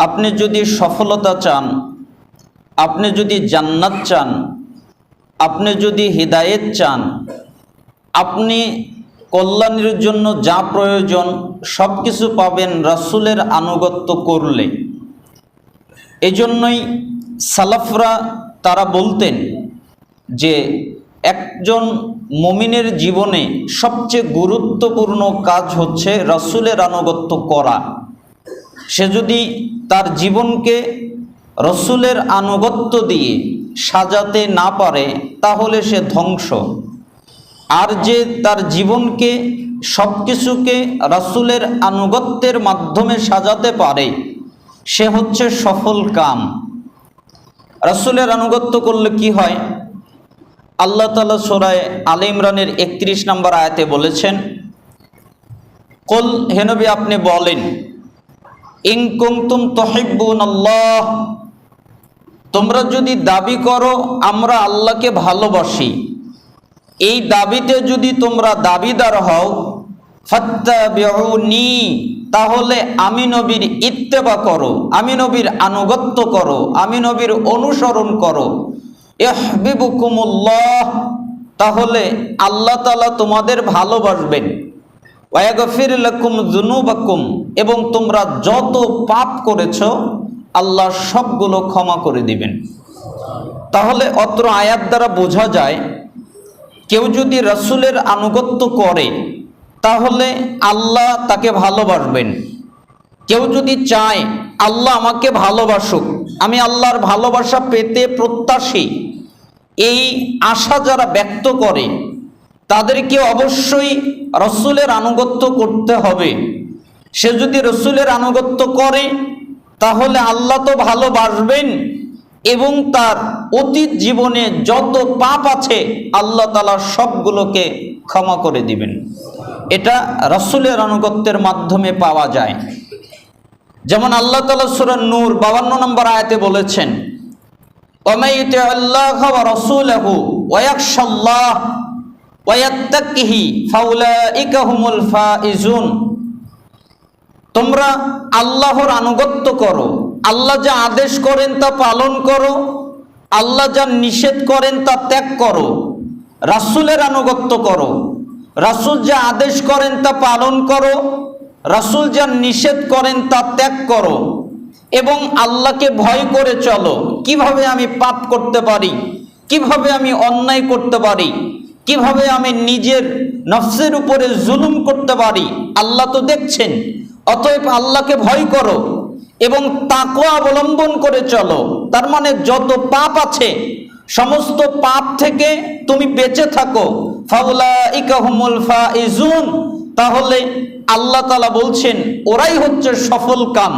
আপনি যদি সফলতা চান, আপনি যদি জান্নাত চান, আপনি যদি হিদায়েত চান, আপনি কল্যাণের জন্য যা প্রয়োজন সব কিছু পাবেন রাসূলের আনুগত্য করলে। এজন্যই সালাফরা তারা বলতেন যে একজন মুমিনের জীবনে সবচেয়ে গুরুত্বপূর্ণ কাজ হচ্ছে রাসূলের আনুগত্য করা। সে যদি তার জীবনকে রাসূলের আনুগত্য দিয়ে সাজাতে না পারে তাহলে সে ধ্বংস। আর যে তার জীবনকে সব কিছুকে রাসূলের আনুগত্যের মাধ্যমে সাজাতে পারে সে হচ্ছে সফল কাম। রাসূলের আনুগত্য করলে কি হয়? আল্লাহ তাআলা সূরা আলে ইমরানের 31 নম্বর আয়াতে বলেছেন, কুল, হে নবী আপনি বলেন, ইন কুনতুম তুহিব্বুনাল্লাহ, তোমরা যদি দাবি করো আমরা আল্লাহকে ভালোবাসি, এই দাবিতে যদি তোমরা দাবিদার হও, ফাত্তাবিউনি, তাহলে আমি নবীর ইত্তেবা করো, আমি নবীর আনুগত্য করো, আমি নবীর অনুসরণ করো। ইহবিবুকুমুল্লাহ, তাহলে আল্লাহ তাআলা তোমাদের ভালোবাসবেন। ওয়ায়াগফির লাকুম যুনুবাকুম, এবং তোমরা যত পাপ করেছো আল্লাহ সবগুলো ক্ষমা করে দিবেন। তাহলে অত্র আয়াত দ্বারা বোঝা যায় কেউ যদি রাসূলের আনুগত্য করে তাহলে আল্লাহ তাকে ভালোবাসবেন। কেউ যদি চায় আল্লাহ আমাকে ভালোবাসুক, আমি আল্লাহর ভালোবাসা পেতে প্রত্যাশী, এই আশা যারা ব্যক্ত করে তাদেরকে অবশ্যই রাসূলের আনুগত্য করতে হবে। সে যদি রাসূলের আনুগত্য করে তাহলে আল্লাহ তো ভালোবাসবেন এবং তার অতীত জীবনে যত পাপ আছে আল্লাহ তাআলা সবগুলোকে ক্ষমা করে দিবেন। এটা রাসূলের আনুগত্যের মাধ্যমে পাওয়া যায়। যেমন আল্লাহ তাআলা সূরা নূর 52 নম্বর আয়াতে বলেছেন, ওয়ামাই ইউতিউল্লাহ ওয়া রাসূলাহু ওয়া ইয়াখশাল্লাহ ওয়া ইয়াত্তাকিহি ফাউলাইকা হুমুল ফাইজুন। তোমরা আল্লাহর আনুগত্য করো, আল্লাহ যা আদেশ করেন তা পালন করো, আল্লাহ যা নিষেধ করেন তা ত্যাগ করো। রাসূলের আনুগত্য করো, রাসূল যা আদেশ করেন তা পালন করো, রাসূল যা নিষেধ করেন তা ত্যাগ করো, এবং আল্লাহকে ভয় করে চলো। কিভাবে আমি পাপ করতে পারি, কিভাবে আমি অন্যায় করতে পারি, কিভাবে আমি নিজের নফসের উপরে জুলুম করতে পারি আল্লাহ তো দেখছেন। অতএব আল্লাহকে ভয় করো এবং তাকওয়া অবলম্বন করে চলো। তার মানে যত পাপ আছে সমস্ত পাপ থেকে তুমি বেঁচে থাকো। ফাউলাইকা হুমুল ফাইজুন, তাহলে আল্লাহ তাআলা বলছেন ওরাই হচ্ছে সফল কাম।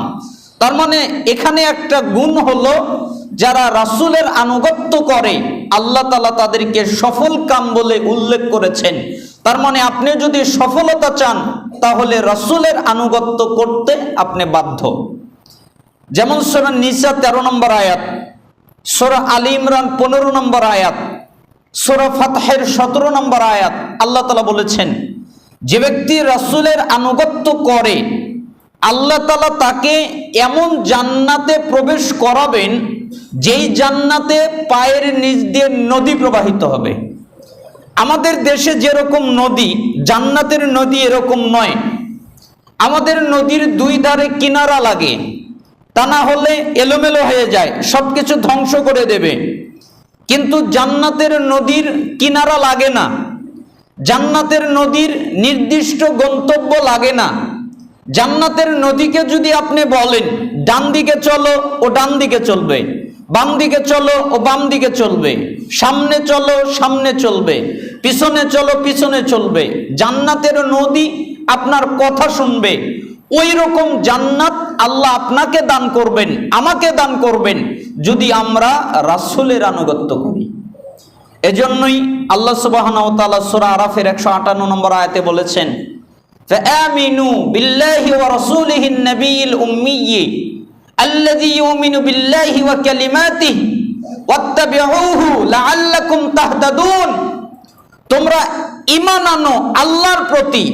তার মানে এখানে একটা গুণ হলো যারা রাসূলের আনুগত্য করে আল্লাহ তাআলা তাদেরকে সফল কাম বলে উল্লেখ করেছেন। তার মানে আপনি যদি সফলতা চান তাহলে রাসূলের আনুগত্য করতে আপনি বাধ্য। যেমন সূরা নিসা 13 নম্বর আয়াত, সূরা আলে ইমরান 15 নম্বর আয়াত, সূরা ফাতহের 17 নম্বর আয়াত আল্লাহ তাআলা বলেছেন, যে ব্যক্তি রাসূলের আনুগত্য করে আল্লাহ তাআলা তাকে এমন জান্নাতে প্রবেশ করাবেন যেই জান্নাতে পায়ের নিচ দিয়ে নদী প্রবাহিত হবে। আমাদের দেশে যেরকম নদী, জান্নাতের নদী এরকম নয়। আমাদের নদীর দুই ধারে কিনারা লাগে, তা না হলে এলোমেলো হয়ে যায়, সবকিছু ধ্বংস করে দেবে। কিন্তু জান্নাতের নদীর কিনারা লাগে না, জান্নাতের নদীর নির্দিষ্ট গন্তব্য লাগে না। জান্নাতের নদীকে যদি আপনি বলেন ডান দিকে চলো ও ডান দিকে চলবে, বাম দিকে চলো ও বাম দিকে চলবে, সামনে চলো সামনে চলবে, পিছনে চলো পিছনে চলবে। জান্নাতের নদী আপনার কথা শুনবে। ওই রকম জান্নাত আল্লাহ আপনাকে দান করবেন, আমাকে দান করবেন যদি আমরা রাসূলের আনুগত্য করি। এজন্যই আল্লাহ সুবহানাহু ওয়া তাআলা সূরা আরাফের 158 নম্বর আয়াতে বলেছেন, ফাআমিনু বিল্লাহি ওয়া রাসূলিহিন নাবিয়িল উম্মিয়্যি আল্লাযী ইউমিনু বিল্লাহি ওয়া কালিমাতিহি ওয়াত্তাবিউহু লাআল্লাকুম তাহতাদুন। তোমরা ঈমান আনো আল্লাহর প্রতি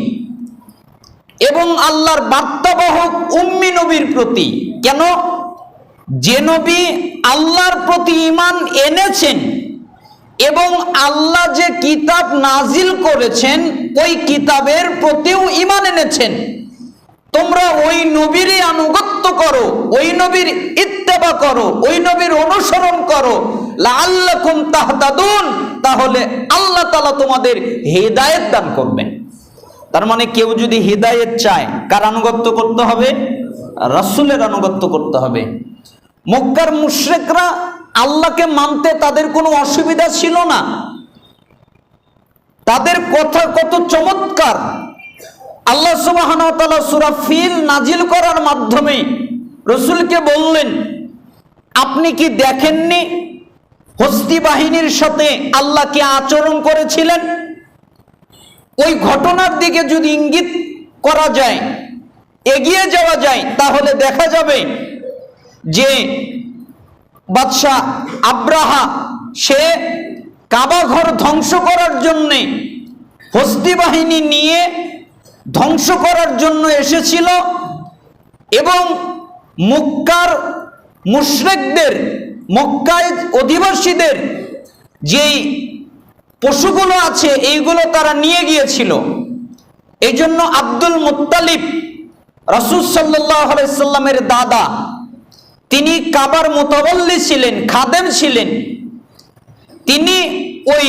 এবং আল্লাহর বার্তাবাহক উম্মি নবীর প্রতি। কেন? যে নবী আল্লাহর প্রতি ঈমান এনেছেন এবং আল্লাহ যে কিতাব নাজিল করেছেন ওই কিতাবের প্রতিও ঈমান এনেছেন, তোমরা ওই নবীরই আনুগত্য করো, ওই নবীর ইত্তেবা করো, ওই নবীর অনুসরণ করো, লাআল্লাকুম তাহতাদুন, তাহলে আল্লাহ তাআলা তোমাদের হিদায়াত দান করবেন। তার মানে কেউ যদি হিদায়াত চায়, কার আনুগত্য করতে হবে? রাসূলের আনুগত্য করতে হবে। মক্কার মুশরিকরা আল্লাহকে মানতে তাদের কোনো অসুবিধা ছিল না, তাদের কথা কত চমৎকার। আল্লাহ সুবহানাহু ওয়া তাআলা সূরা ফিল নাজিল করার মাধ্যমে রাসূলকে বললেন, আপনি কি দেখেননি হস্তি বাহিনীর সাথে আল্লাহ কি আচরণ করেছিলেন? ওই ঘটনার দিকে যদি ইঙ্গিত করা যায়, এগিয়ে যাওয়া যায়, তাহলে দেখা যাবে যে বাদশাহ আব্রাহা সে কাবা ঘর ধ্বংস করার জন্য হস্তি বাহিনী নিয়ে ধ্বংস করার জন্য এসেছিল এবং মক্কার মুশরিকদের, মক্কায় অধিবাসীদের যেই পশুগুলো আছে এইগুলো তারা নিয়ে গিয়েছিল। এই জন্য আব্দুল মুত্তালিব রাসূল সাল্লাল্লাহু আলাইহি সাল্লামের দাদা, তিনি কাবার মুতাওয়াল্লি ছিলেন, খাদেম ছিলেন। তিনি ওই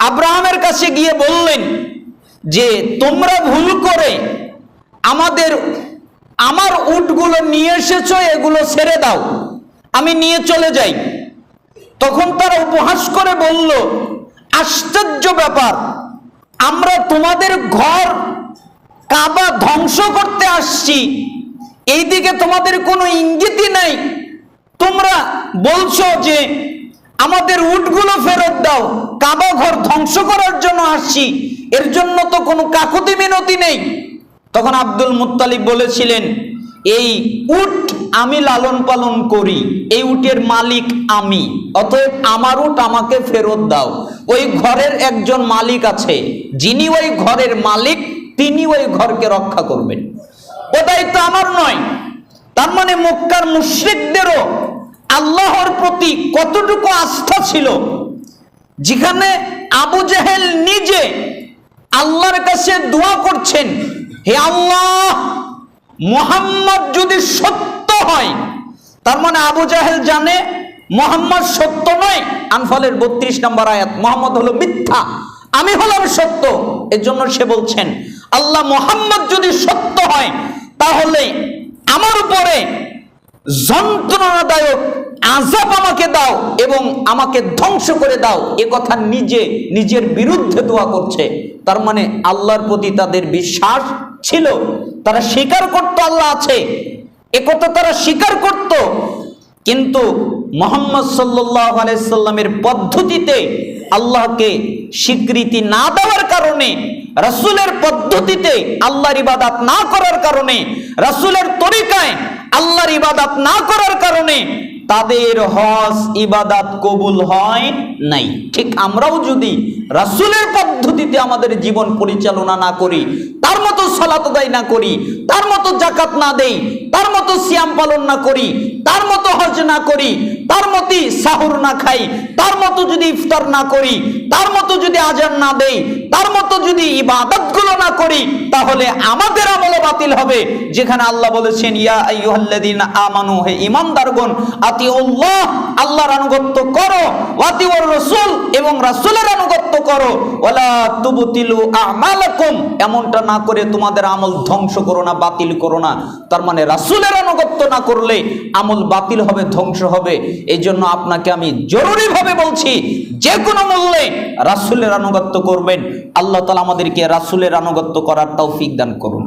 আব্রাহামের কাছে গিয়ে বললেন যে তোমরা ভুল করে আমার উটগুলো নিয়ে এসেছো, এগুলো ছেড়ে দাও, আমি নিয়ে চলে যাই। তখন তারা উপহাস করে বলল, আশ্চর্য ব্যাপার, আমরা তোমাদের ঘর কাবা ধ্বংস করতে আসছি, এইদিকে তোমাদের কোনো ইঙ্গিতই নাই, তোমরা বলছো যে আমাদের উটগুলো ফেরত দাও, কাবা ঘর ধ্বংস করার জন্য আসছি, এর জন্য তো কোনো কাকুতি মিনতি নেই। তখন আব্দুল মুত্তালিব বলেছিলেন, এই উট আমি লালন পালন করি, এই উটের মালিক আমি, অতএব আমার উট আমাকে ফেরত দাও। ওই ঘরের একজন মালিক আছে, যিনি ওই ঘরের মালিক, তিনি ওই ঘরকে রক্ষা করবেন, ও দায়িত্ব আমার নয়। তার মানে মক্কার মুশরিকদেরও আল্লাহর প্রতি কতটুকু আস্থা ছিল, যেখানে আবু জেহেল নিজে আল্লাহর কাছে দোয়া করছেন, হে আল্লাহ, মুহাম্মদ যদি সত্য হয়, তার মানে আবু জেহেল জানে মুহাম্মদ সত্য নয়। আনফালের 32 নম্বর আয়াত, মুহাম্মদ হলো মিথ্যা, আমি হলাম সত্য। এর জন্য সে বলছেন, আল্লাহ, মুহাম্মদ যদি সত্য হয় তাহলে আমার উপরে যন্ত্রণাদায়ক আযাব আমাকে দাও এবং আমাকে ধ্বংস করে দাও। এ কথা নিজের বিরুদ্ধে দোয়া করছে। তার মানে আল্লাহর প্রতি তাদের বিশ্বাস ছিল, তারা স্বীকার করত আল্লাহ আছে, এ কথা তারা স্বীকার করত। কিন্তু মুহাম্মদ সাল্লাল্লাহু আলাইহি সাল্লামের পদ্ধতিতে আল্লাহকে স্বীকৃতি না দেওয়ার কারণে, রাসূলের পদ্ধতিতে আল্লাহর ইবাদত না করার কারণে, রাসূলের তরিকায় আল্লাহর ইবাদত না করার কারণে তাদের হজ ইবাদত কবুল হয় নাই। ঠিক আমরাও যদি রাসূলের পদ্ধতিতে আমাদের জীবন পরিচালনা না করি, তার মতো সালাত আদায় না করি, তার মতো যাকাত না দেই, তার মতো সিয়াম পালন না করি, তার মতো হজ না করি, তার মতো সাহুর না খাই, তার মতো যদি ইফতার না করি, তার মতো যদি আজান না দেই, তার মতো যদি ইবাদতগুলো না করি, তাহলে আমাদের আমল বাতিল হবে। যেখানে আল্লাহ বলেছেন, ইয়া আইয়ুহাল্লাযীনা আমানু, হে ঈমানদারগণ, আতিউল্লাহ, আল্লাহর আনুগত্য করো, ওয়াতিউর রাসূল, এবং রাসূলের আনুগত্য করো, ওয়ালা তুবতিলু আমালাকুম, এমনটা না করে তোমাদের আমল ধ্বংস করো না, বাতিল করো না। তার মানে রাসূলের আনুগত্য না করলে আমল বাতিল হবে, ধ্বংস হবে। এই জন্য আপনাকে আমি জরুরিভাবে বলছি, যে কোনো মূল্যে রাসূলের আনুগত্য করবেন। আল্লাহ তাআলা আমাদেরকে রাসূলের আনুগত্য করার তৌফিক দান করুন।